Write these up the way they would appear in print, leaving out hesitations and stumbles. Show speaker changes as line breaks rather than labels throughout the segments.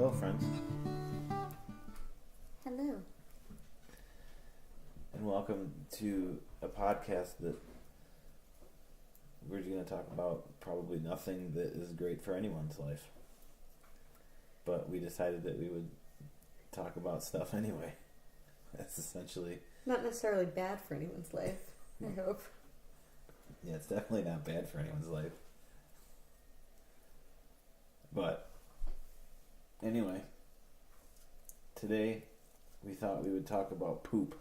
Hello, friends,
Hello.
and welcome to a podcast that we're going to talk about probably nothing that is great for anyone's life. But we decided that we would talk about stuff anyway. That's essentially...
Not necessarily bad for anyone's life, I hope.
Yeah, it's definitely not bad for anyone's life. But, anyway, today we thought we would talk about poop.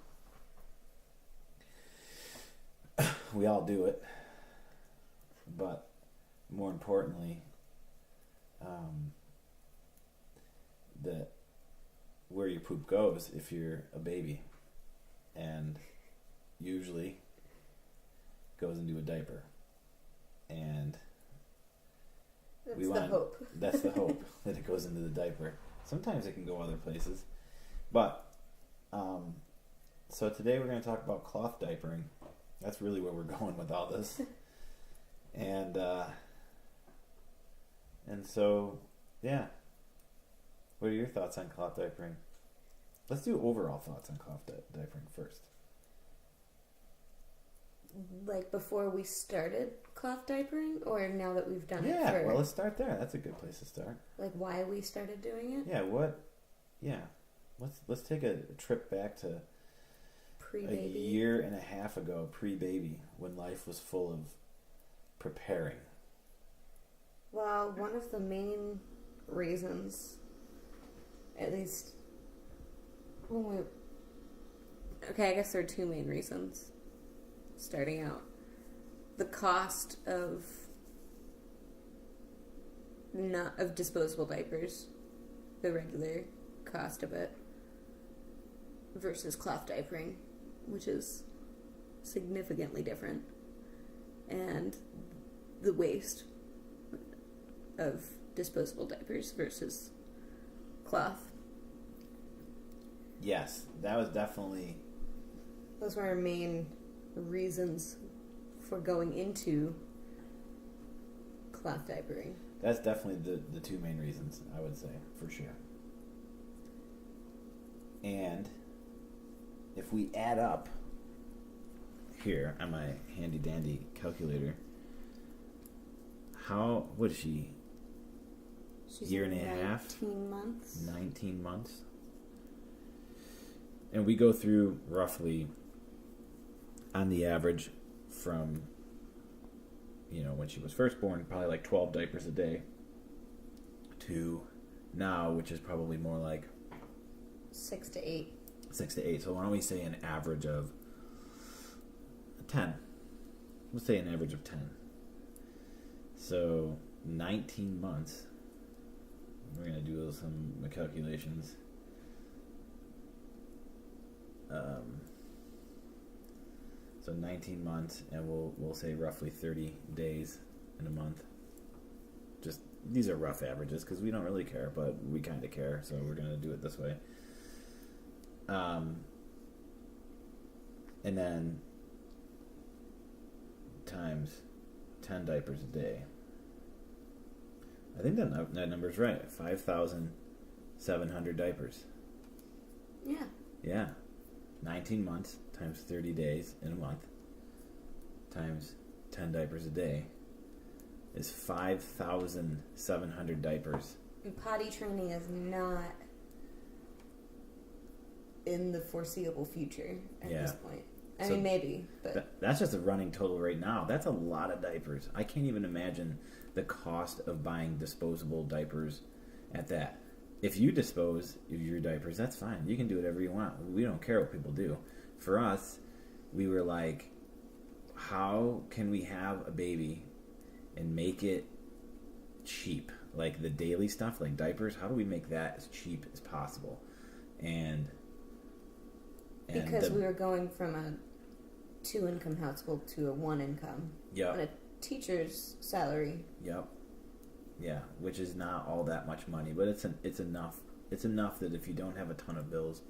We all do it. But, more importantly, that where your poop goes if you're a baby, and usually goes into a diaper, and
That's the hope.
That's the hope, that it goes into the diaper. Sometimes it can go other places, but so today we're going to talk about cloth diapering. That's really where we're going with all this, and so yeah. What are your thoughts on cloth diapering? Let's do overall thoughts on cloth diapering first.
Like before we started cloth diapering, or now that we've done it?
Yeah, well, let's start there. That's a good place to start.
Like why we started doing it?
Yeah. Let's take a trip back to
Pre-baby.
a year and a half ago, pre-baby, when life was full of preparing.
Well, one of the main reasons, at least when we... Okay, I guess there are two main reasons. Starting out, the cost of disposable diapers, the regular cost of it, versus cloth diapering, which is significantly different, and the waste of disposable diapers versus cloth.
Yes, that was definitely...
Those were our main reasons for going into cloth diapering.
That's definitely the two main reasons, I would say, for sure. And if we add up here on my handy dandy calculator, what is she?
She's
Year and a half?
19 months.
19 months. And we go through roughly, on the average, from, when she was first born, probably like 12 diapers a day, to now, which is probably more like
6 to 8.
6 to 8. So why don't we say an average of 10? Let's say an average of 10. So 19 months. We're going to do some calculations. So 19 months, and we'll say roughly 30 days in a month. Just, these are rough averages because we don't really care, but we kind of care, so we're going to do it this way. And then times 10 diapers a day. I think that number's right. 5,700 diapers.
Yeah.
Yeah. 19 months times 30 days in a month times 10 diapers a day is 5,700 diapers.
And potty training is not in the foreseeable future at this point. I mean, maybe, but...
That's just a running total right now. That's a lot of diapers. I can't even imagine the cost of buying disposable diapers at that. If you dispose of your diapers, that's fine. You can do whatever you want. We don't care what people do. For us, we were like, how can we have a baby and make it cheap? Like the daily stuff, like diapers, how do we make that as cheap as possible? And
because we were going from a 2-income household to a 1-income.
Yep.
And a teacher's salary.
Yep. Yeah, which is not all that much money, but it's enough. It's enough that if you don't have a ton of bills,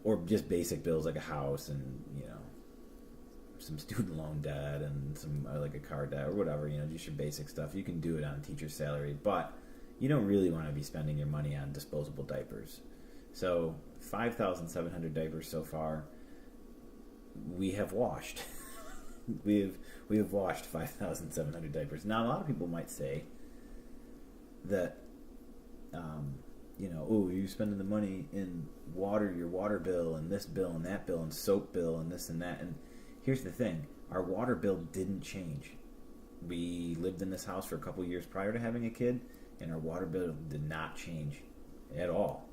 or just basic bills like a house and some student loan debt and some like a car debt or whatever, just your basic stuff, you can do it on a teacher's salary. But you don't really want to be spending your money on disposable diapers. So 5,700 diapers so far we have washed. we have washed 5,700 diapers. Now a lot of people might say that oh, you're spending the money in water, your water bill, and this bill, and that bill, and soap bill, and this and that. And here's the thing. Our water bill didn't change. We lived in this house for a couple years prior to having a kid, and our water bill did not change at all.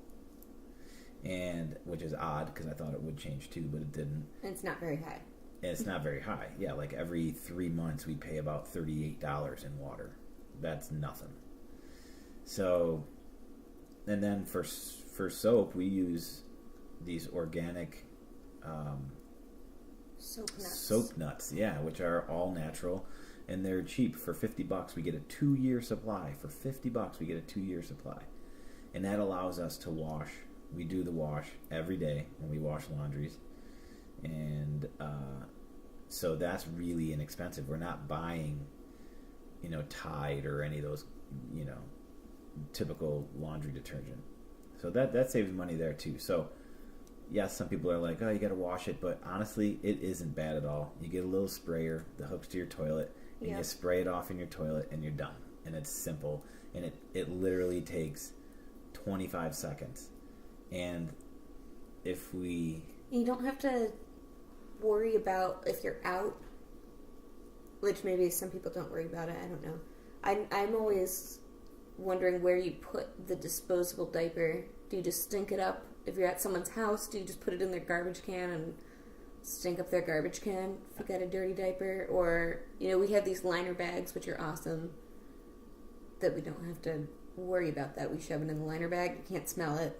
And which is odd, because I thought it would change too, but it didn't.
And it's not very high.
And it's not very high. Yeah, like every 3 months we pay about $38 in water. That's nothing. So... And then for soap, we use these organic soap nuts, yeah, which are all natural, and they're cheap. For $50, we get a 2-year supply. For $50, we get a 2-year supply, and that allows us to wash. We do the wash every day when we wash laundries, and so that's really inexpensive. We're not buying, Tide or any of those, typical laundry detergent. So that saves money there too. So yes, some people are like, oh, you got to wash it, but honestly, it isn't bad at all. You get a little sprayer that hooks to your toilet, and you spray it off in your toilet, and you're done. And it's simple, and it literally takes 25 seconds. And if we...
You don't have to worry about if you're out, which maybe some people don't worry about it. I don't know. I'm always wondering where you put the disposable diaper. Do you just stink it up? If you're at someone's house, do you just put it in their garbage can and stink up their garbage can if you got a dirty diaper? Or, we have these liner bags, which are awesome, that we don't have to worry about that. We shove it in the liner bag. You can't smell it.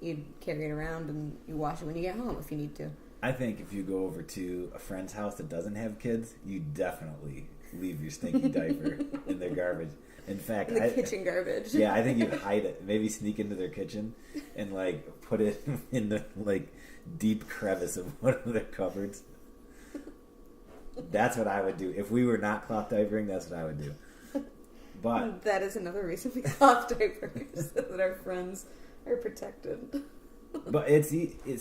You carry it around and you wash it when you get home if you need to.
I think if you go over to a friend's house that doesn't have kids, you definitely leave your stinky diaper in their garbage. In fact,
in the kitchen garbage.
Yeah, I think you hide it. Maybe sneak into their kitchen and put it in the deep crevice of one of their cupboards. That's what I would do. If we were not cloth diapering, that's what I would do. But
that is another reason we cloth diapers, so that our friends are protected.
But it's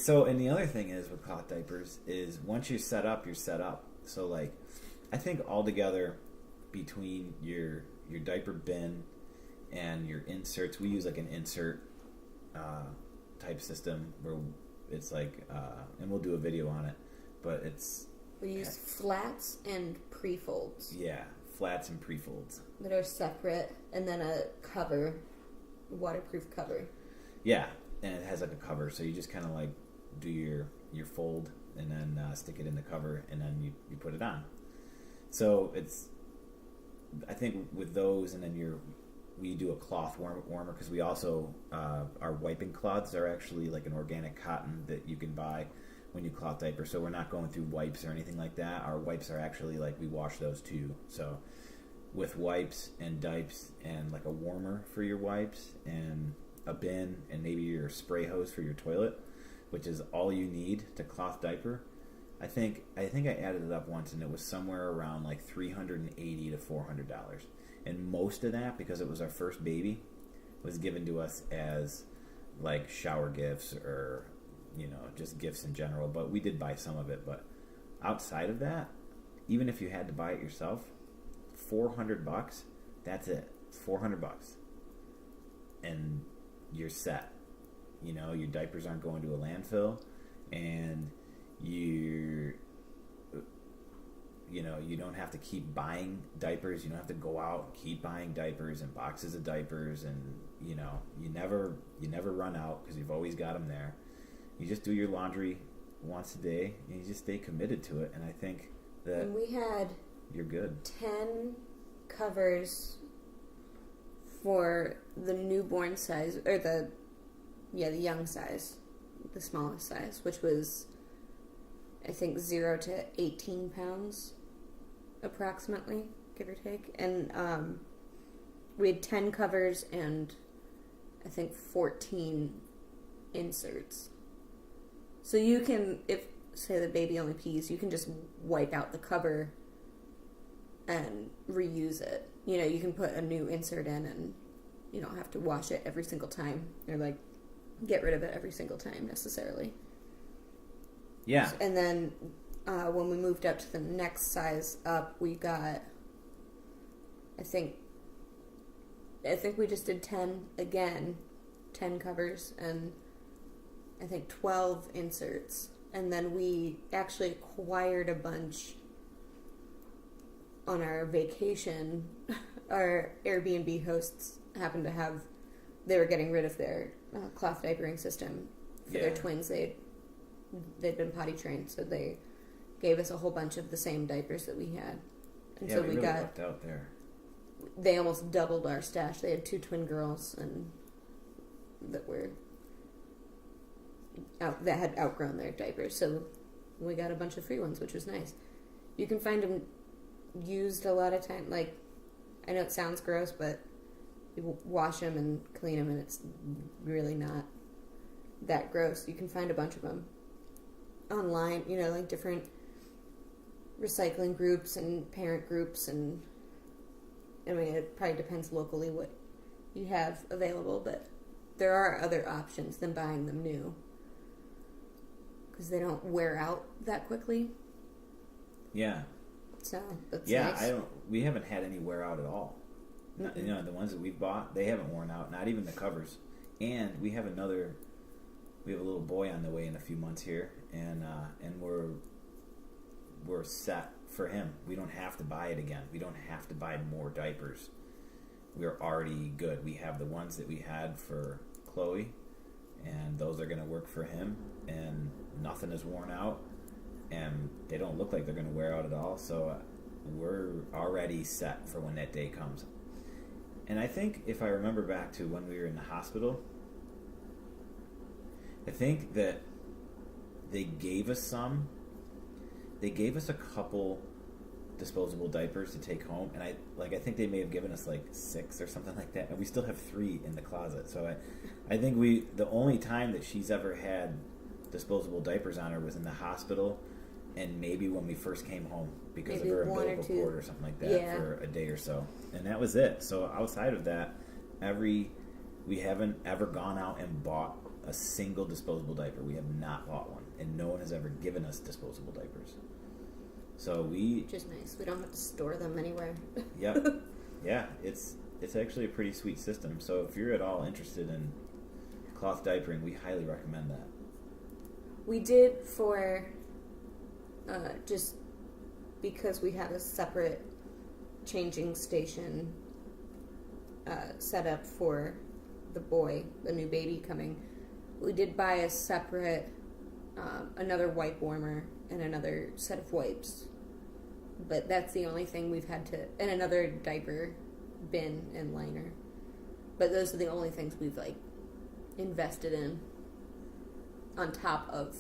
so, and the other thing is with cloth diapers is once you're set up, you're set up. So I think altogether between your diaper bin and your inserts, we use an insert type system where it's and we'll do a video on it, but
we use flats and pre-folds.
Yeah, flats and pre-folds
that are separate, and then a cover, waterproof cover.
Yeah, and it has a cover, so you just kind of do your fold and then stick it in the cover, and then you put it on. So I think with those, and then we do a cloth warmer because we also our wiping cloths are actually an organic cotton that you can buy when you cloth diaper. So we're not going through wipes or anything like that. Our wipes are actually we wash those too. So with wipes and diapers and a warmer for your wipes and a bin and maybe your spray hose for your toilet, which is all you need to cloth diaper. I think I added it up once, and it was somewhere around $380 to $400, and most of that, because it was our first baby, was given to us as shower gifts or just gifts in general. But we did buy some of it. But outside of that, even if you had to buy it yourself, $400. That's it, $400, and you're set. Your diapers aren't going to a landfill, and you don't have to keep buying diapers. You don't have to go out and keep buying diapers and boxes of diapers, and you never run out because you've always got them there. You just do your laundry once a day, and you just stay committed to it. And I think that you're good.
10 covers for the newborn size, or the young size, the smallest size, which was, I think, 0 to 18 pounds, approximately, give or take. And we had 10 covers and, I think, 14 inserts. So you can, if, say, the baby only pees, you can just wipe out the cover and reuse it. You can put a new insert in and you don't have to wash it every single time or like get rid of it every single time necessarily.
Yeah.
And then when we moved up to the next size up, we got, I think we just did 10 again, 10 covers and I think 12 inserts. And then we actually acquired a bunch on our vacation. Our Airbnb hosts happened to have, they were getting rid of their cloth diapering system for their twins. They'd been potty trained, so they gave us a whole bunch of the same diapers that we had. And so we
really
got
lucked out there.
They almost doubled our stash. They had 2 twin girls and that had outgrown their diapers, so we got a bunch of free ones, which was nice. You can find them used a lot of time. Like, I know it sounds gross, but you wash them and clean them, and it's really not that gross. You can find a bunch of them online, like different recycling groups and parent groups, and I mean, it probably depends locally what you have available, but there are other options than buying them new because they don't wear out that quickly.
Yeah.
So that's nice.
We haven't had any wear out at all. Mm-hmm. The ones that we've bought, they haven't worn out. Not even the covers. And we have a little boy on the way in a few months here, and we're set for him. We don't have to buy it again. We don't have to buy more diapers. We're already good. We have the ones that we had for Chloe, and those are going to work for him, and nothing is worn out, and they don't look like they're going to wear out at all, so we're already set for when that day comes. And I think if I remember back to when we were in the hospital, I think that they gave us a couple disposable diapers to take home, and I think they may have given us like 6 or something like that, and we still have 3 in the closet. So I think the only time that she's ever had disposable diapers on her was in the hospital, and maybe when we first came home because of her umbilical cord or something like that for a day or so, and that was it. So outside of that, we haven't ever gone out and bought a single disposable diaper. We have not bought one, and no one has ever given us disposable diapers. So which
is nice. We don't have to store them anywhere.
Yep. Yeah, it's actually a pretty sweet system. So if you're at all interested in cloth diapering, we highly recommend that.
We did for just because we had a separate changing station set up for the new baby coming. We did buy a separate another wipe warmer and another set of wipes. But that's the only thing we've had to... And another diaper bin and liner. But those are the only things we've, invested in on top of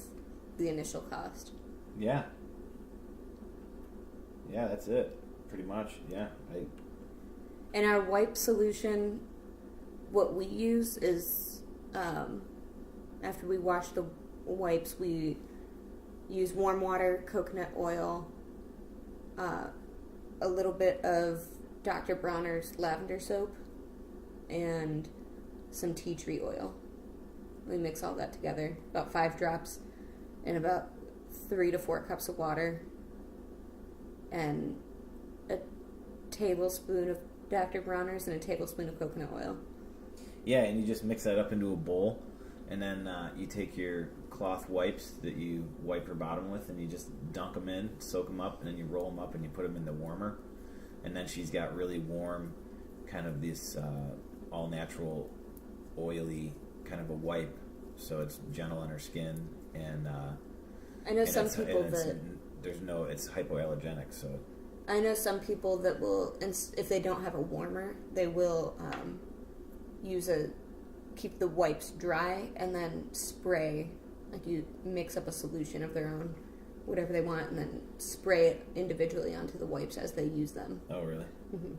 the initial cost.
Yeah. Yeah, that's it. Pretty much, yeah.
And our wipe solution, what we use is... after we wash the wipes, we use warm water, coconut oil... a little bit of Dr. Bronner's lavender soap and some tea tree oil. We mix all that together, about 5 drops in about 3 to 4 cups of water and a tablespoon of Dr. Bronner's and a tablespoon of coconut oil.
Yeah, and you just mix that up into a bowl, and then you take your cloth wipes that you wipe her bottom with, and you just dunk them in, soak them up, and then you roll them up and you put them in the warmer. And then she's got really warm, kind of this all natural, oily kind of a wipe, so it's gentle on her skin. And
I know some people that
it's hypoallergenic. So
I know some people that will, if they don't have a warmer, they will keep the wipes dry and then spray. Like you mix up a solution of their own, whatever they want, and then spray it individually onto the wipes as they use them.
Oh, really?
Mm-hmm.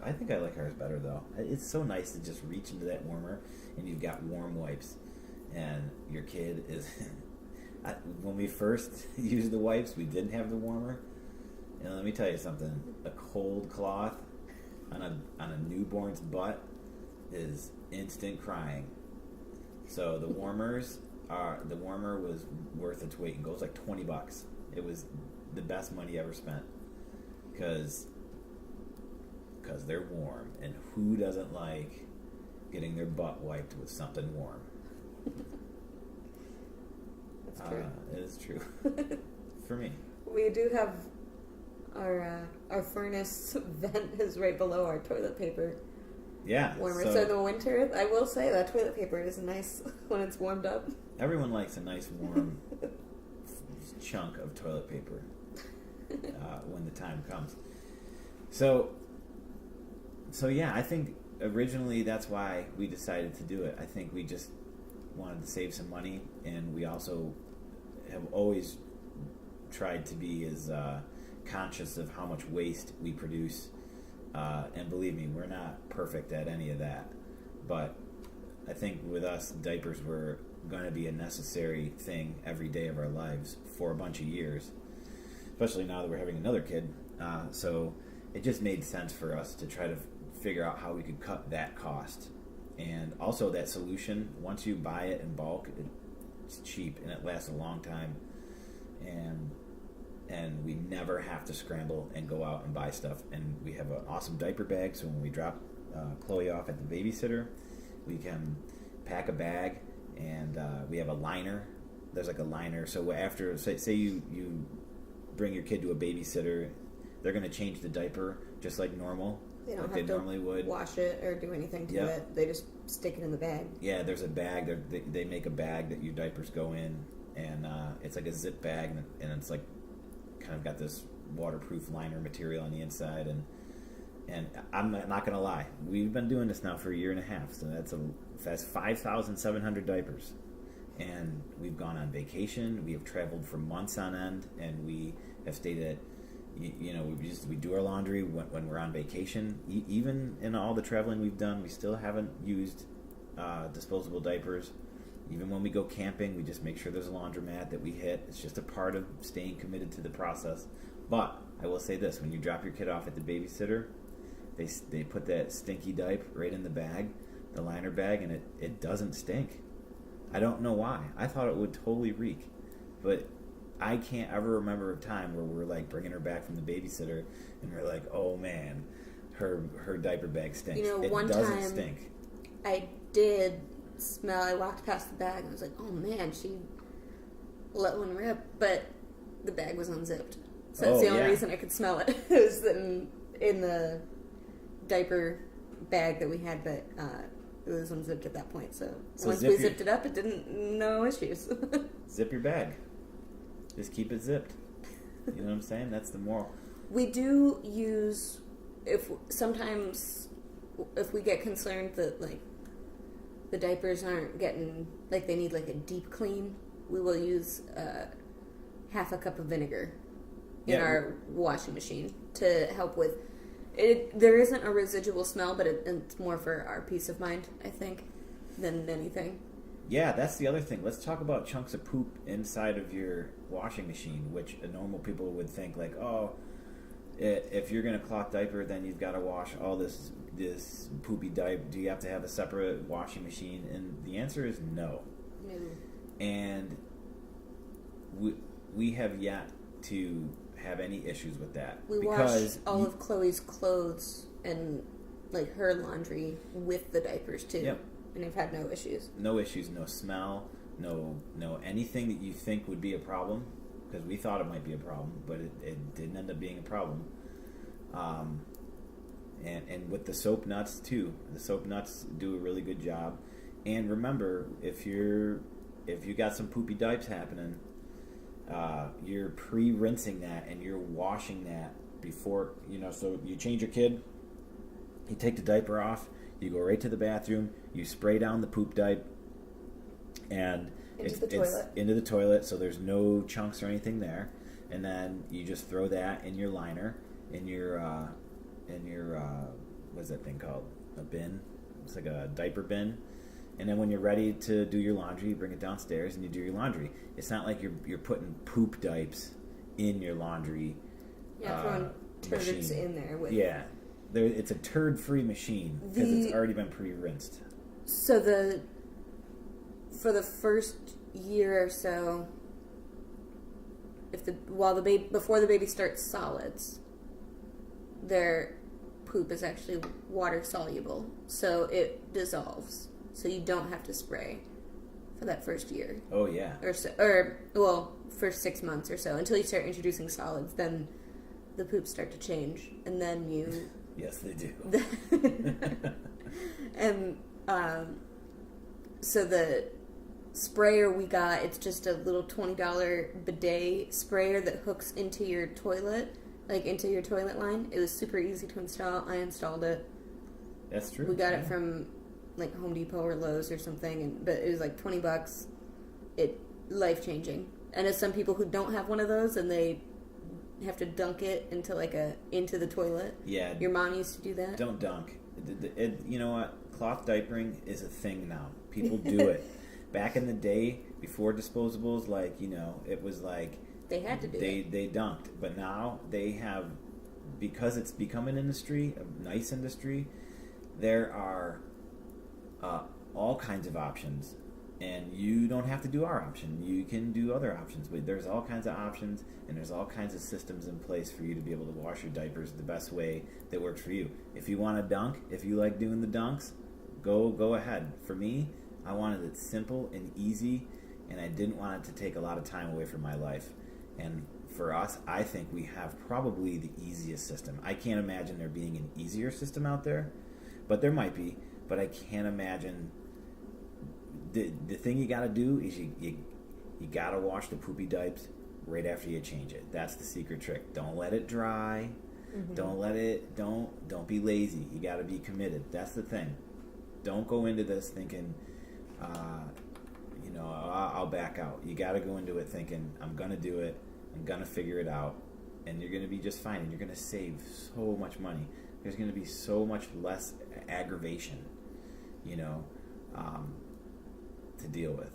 I think I like ours better, though. It's so nice to just reach into that warmer, and you've got warm wipes, and your kid is... when we first used the wipes, we didn't have the warmer, and let me tell you something. A cold cloth on a newborn's butt is instant crying. So the warmer was worth its weight in gold. It was like $20. It was the best money ever spent because they're warm, and who doesn't like getting their butt wiped with something warm?
That's true.
It is true for me.
We do have our furnace vent is right below our toilet paper
Yeah.
warmer. So in the winter, I will say that toilet paper is nice when it's warmed up.
Everyone likes a nice warm chunk of toilet paper when the time comes. So yeah, I think originally that's why we decided to do it. I think we just wanted to save some money, and we also have always tried to be as conscious of how much waste we produce. And believe me, we're not perfect at any of that. But I think with us, diapers were going to be a necessary thing every day of our lives for a bunch of years, especially now that we're having another kid. So it just made sense for us to try to figure out how we could cut that cost. And also that solution, once you buy it in bulk, it's cheap and it lasts a long time. And we never have to scramble and go out and buy stuff. And we have an awesome diaper bag, so when we drop Chloe off at the babysitter, we can pack a bag, and we have a liner. There's like a liner, so after, say you bring your kid to a babysitter, they're going to change the diaper just like normal.
They don't
like
have
they
to
normally would.
Wash it or do anything to it. They just stick it in the bag.
Yeah, there's a bag. They make a bag that your diapers go in, and it's like a zip bag, and it's like kind of got this waterproof liner material on the inside. And I'm not gonna lie, we've been doing this now for a year and a half, so that's 5,700 diapers, and we've gone on vacation. We have traveled for months on end, and we have stayed at. We do our laundry when we're on vacation. Even in all the traveling we've done, we still haven't used disposable diapers. Even when we go camping, we just make sure there's a laundromat that we hit. It's just a part of staying committed to the process. But I will say this: when you drop your kid off at the babysitter, they put that stinky diaper right in the bag, the liner bag, and it doesn't stink. I don't know why. I thought it would totally reek, but I can't ever remember a time where we're like bringing her back from the babysitter and we're like, oh man, her diaper bag stinks.
One
doesn't
time
stink.
I did smell. I walked past the bag and I was like, oh man, she let one rip, but the bag was unzipped. So that's the only reason I could smell it. It was in the diaper bag that we had, but it was unzipped at that point. So once we zipped it up, it didn't, no issues.
Zip your bag. Just keep it zipped. You know what I'm saying? That's the moral.
We do use, sometimes if we get concerned that like the diapers aren't getting, like they need like a deep clean, we will use half a cup of vinegar in our washing machine to help with it. There isn't a residual smell, but it's more for our peace of mind, I think, than anything.
Yeah, that's the other thing. Let's talk about chunks of poop inside of your washing machine, which normal people would think like, oh, if you're going to cloth diaper, then you've got to wash all this poopy diaper. Do you have to have a separate washing machine? And the answer is no.
No.
And we have yet to have any issues with that.
We wash all of Chloe's clothes and like her laundry with the diapers too.
Yep.
And I've had no issues.
No issues, no smell, no anything that you think would be a problem, because we thought it might be a problem, but it didn't end up being a problem. And with the soap nuts too. The soap nuts do a really good job. And remember, if you got some poopy diapers happening, you're pre-rinsing that and you're washing that before, so you change your kid, you take the diaper off, you go right to the bathroom, you spray down the poop diaper, and it's into the toilet, so there's no chunks or anything there. And then you just throw that in your liner, in your what's that thing called? A bin? It's like a diaper bin. And then when you're ready to do your laundry, you bring it downstairs and you do your laundry. It's not like you're putting poop diapers in your laundry.
Yeah, throwing turds in there with.
Yeah. It's a turd-free machine because it's already been pre-rinsed.
So for the first year or so, before the baby starts solids, their poop is actually water soluble, so it dissolves. So you don't have to spray for that first year.
Oh yeah.
For 6 months or so until you start introducing solids. Then the poops start to change, and then you.
Yes, they do.
And so the sprayer we got, it's just a little $20 bidet sprayer that hooks into your toilet, like into your toilet line. It was super easy to install. I installed it.
That's true.
We got it from like Home Depot or Lowe's or something, but it was like $20. It life-changing. And as some people who don't have one of those and they have to dunk it into the toilet.
Yeah.
Your mom used to do that.
Don't dunk. You know what? Cloth diapering is a thing now. People do it. Back in the day, before disposables, it was like
they had to do it.
They dunked, but now they have, because it's become an industry, a nice industry. There are all kinds of options. And you don't have to do our option. You can do other options. But there's all kinds of options, and there's all kinds of systems in place for you to be able to wash your diapers the best way that works for you. If you want to dunk, if you like doing the dunks, go ahead. For me, I wanted it simple and easy, and I didn't want it to take a lot of time away from my life. And for us, I think we have probably the easiest system. I can't imagine there being an easier system out there, but there might be. But I can't imagine. The thing you got to do is you got to wash the poopy diapers right after you change it. That's the secret trick. Don't let it dry. Mm-hmm. Don't be lazy. You got to be committed. That's the thing. Don't go into this thinking, I'll back out. You got to go into it thinking, I'm going to do it. I'm going to figure it out. And you're going to be just fine. And you're going to save so much money. There's going to be so much less aggravation, to deal with.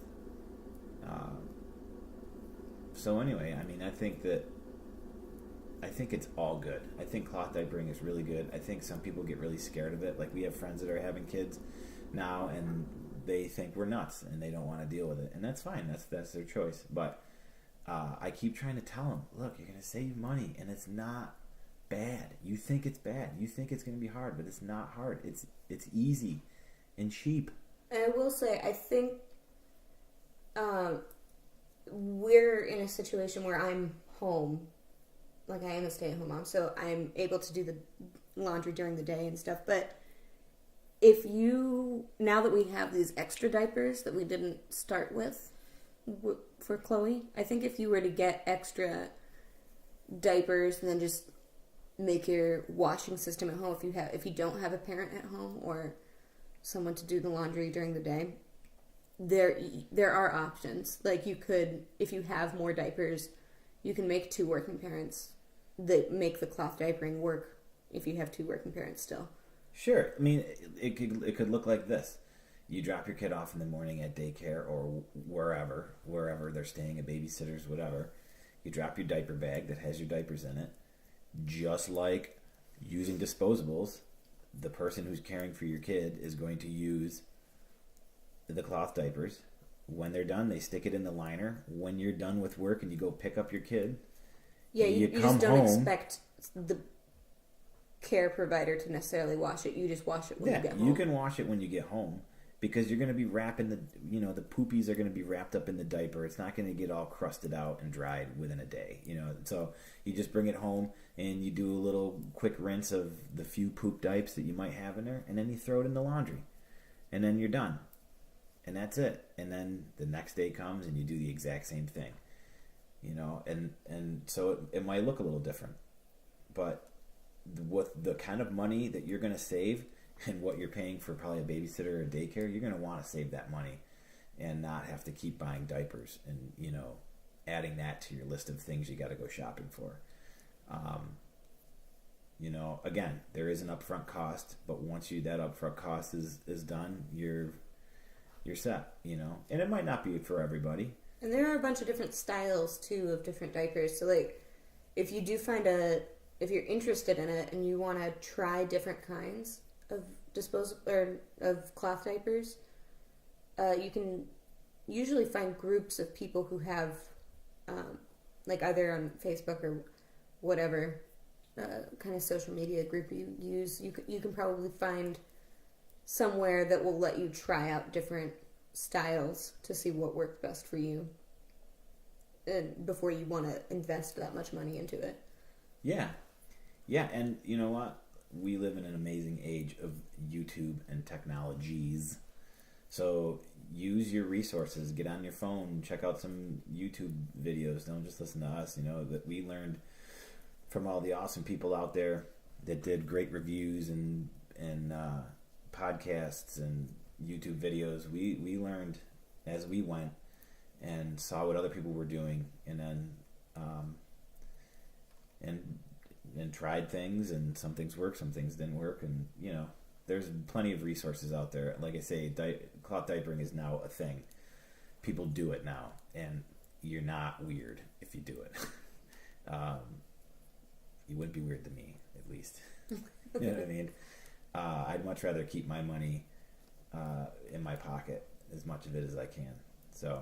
So anyway, I think it's all good. I think cloth diapering is really good. I think some people get really scared of it. Like, we have friends that are having kids now, and they think we're nuts, and they don't want to deal with it. And that's fine. That's their choice. But I keep trying to tell them, look, you're going to save money, and it's not bad. You think it's bad. You think it's going to be hard, but it's not hard. It's easy and cheap.
And I will say, I think we're in a situation where I'm home. Like, I am a stay-at-home mom, so I'm able to do the laundry during the day and stuff. But now that we have these extra diapers that we didn't start with for Chloe, I think if you were to get extra diapers and then just make your washing system at home, if you don't have a parent at home or someone to do the laundry during the day, there are options. Like, you could, if you have more diapers, you can make 2 working parents that make the cloth diapering work if you have 2 working parents still.
Sure. It could look like this. You drop your kid off in the morning at daycare or wherever they're staying, at babysitters, whatever. You drop your diaper bag that has your diapers in it. Just like using disposables, the person who's caring for your kid is going to use the cloth diapers. When they're done, they stick it in the liner. When you're done with work and you go pick up your kid,
you just don't expect the care provider to necessarily wash it. You just wash it when you get home.
You can wash it when you get home, because you're going to be wrapping the poopies are going to be wrapped up in the diaper. It's not going to get all crusted out and dried within a day, So you just bring it home and you do a little quick rinse of the few poop diapers that you might have in there, and then you throw it in the laundry, and then you're done. And that's it. And then the next day comes and you do the exact same thing. And so it might look a little different. But with the kind of money that you're going to save and what you're paying for probably a babysitter or a daycare, you're going to want to save that money and not have to keep buying diapers and, adding that to your list of things you got to go shopping for. Again, there is an upfront cost, but once that upfront cost is done, you're set, and it might not be for everybody.
And there are a bunch of different styles too of different diapers. So, like, if you do find a if you're interested in it and you want to try different kinds of disposable or of cloth diapers, you can usually find groups of people who have, like either on Facebook or whatever kind of social media group you use. You can probably find somewhere that will let you try out different styles to see what works best for you, and before you want to invest that much money into it.
Yeah, and you know what? We live in an amazing age of YouTube and technologies. So use your resources. Get on your phone. Check out some YouTube videos. Don't just listen to us. That we learned from all the awesome people out there that did great reviews and podcasts and YouTube videos. We learned as we went and saw what other people were doing, and then and tried things, and some things worked, some things didn't work, and there's plenty of resources out there. Like I say, cloth diapering is now a thing. People do it now, and you're not weird if you do it. You wouldn't be weird to me, at least. You know what I mean? I'd much rather keep my money in my pocket, as much of it as I can. So,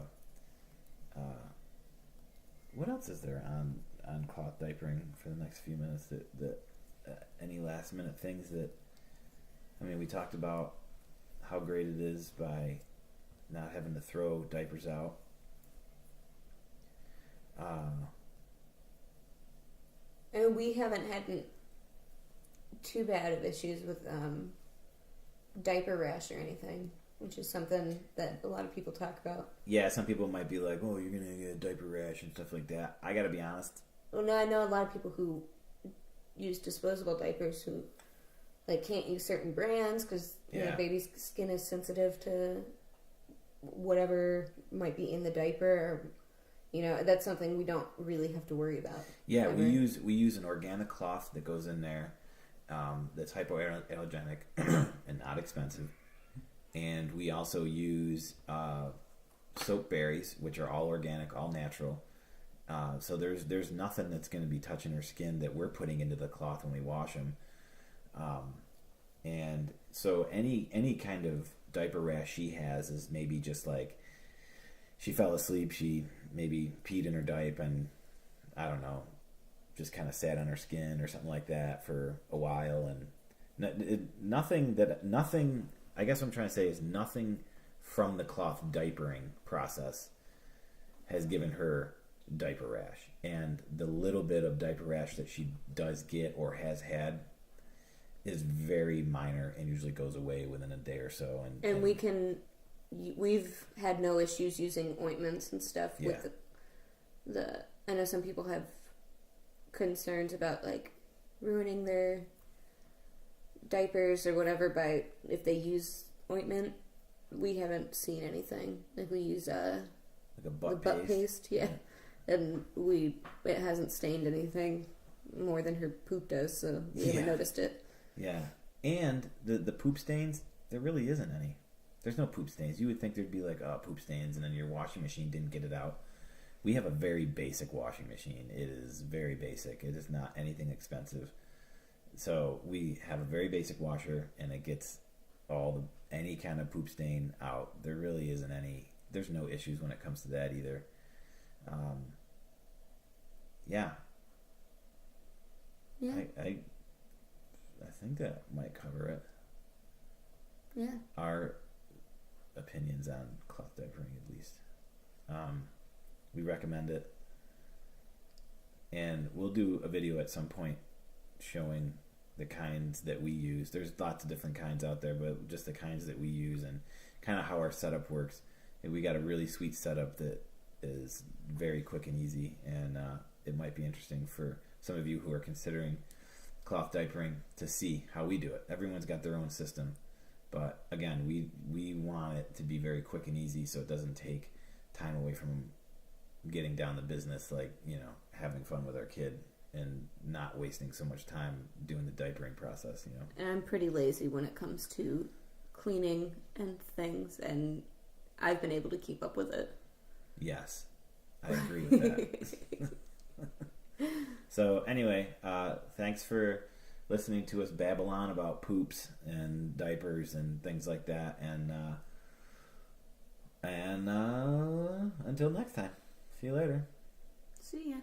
what else is there on cloth diapering for the next few minutes? That any last minute things that, we talked about how great it is by not having to throw diapers out.
And we haven't had too bad of issues with diaper rash or anything, which is something that a lot of people talk about.
Yeah, some people might be like, "Oh, you're gonna get a diaper rash and stuff like that." I gotta be honest.
Well, no, I know a lot of people who use disposable diapers who can't use certain brands because baby's skin is sensitive to whatever might be in the diaper, or that's something we don't really have to worry about.
Yeah, ever. we use an organic cloth that goes in there that's hypoallergenic and not expensive, and we also use soap berries, which are all organic, all natural. So there's nothing that's going to be touching her skin that we're putting into the cloth when we wash them. And so any kind of diaper rash she has is maybe just like she fell asleep, she maybe peed in her diaper, and I don't know, just kind of sat on her skin or something like that for a while, and nothing. I guess what I'm trying to say is nothing from the cloth diapering process has given her diaper rash, and the little bit of diaper rash that she does get or has had is very minor and usually goes away within a day or so. And
we've had no issues using ointments and stuff with the I know some people have concerns about ruining their diapers or whatever by if they use ointment. We haven't seen anything. We use
a butt
paste, and it hasn't stained anything more than her poop does, so we haven't noticed it.
Yeah, and the poop stains, there really isn't any. There's no poop stains. You would think there'd be poop stains, and then your washing machine didn't get it out. We have a very basic washing machine. It is very basic. It is not anything expensive. So we have a very basic washer, and it gets any kind of poop stain out. There really isn't any. There's no issues when it comes to that either. Yeah. I think that might cover it.
Yeah.
Our opinions on cloth diapering, at least. We recommend it. And we'll do a video at some point showing the kinds that we use. There's lots of different kinds out there, but just the kinds that we use and kind of how our setup works. And we got a really sweet setup that is very quick and easy, and it might be interesting for some of you who are considering cloth diapering to see how we do it. Everyone's got their own system, but again, we want it to be very quick and easy, so it doesn't take time away from getting down the business, having fun with our kid and not wasting so much time doing the diapering process.
And I'm pretty lazy when it comes to cleaning and things, and I've been able to keep up with it.
Yes, I agree with that. So anyway, thanks for listening to us babble on about poops and diapers and things like that. And until next time, see you later.
See ya.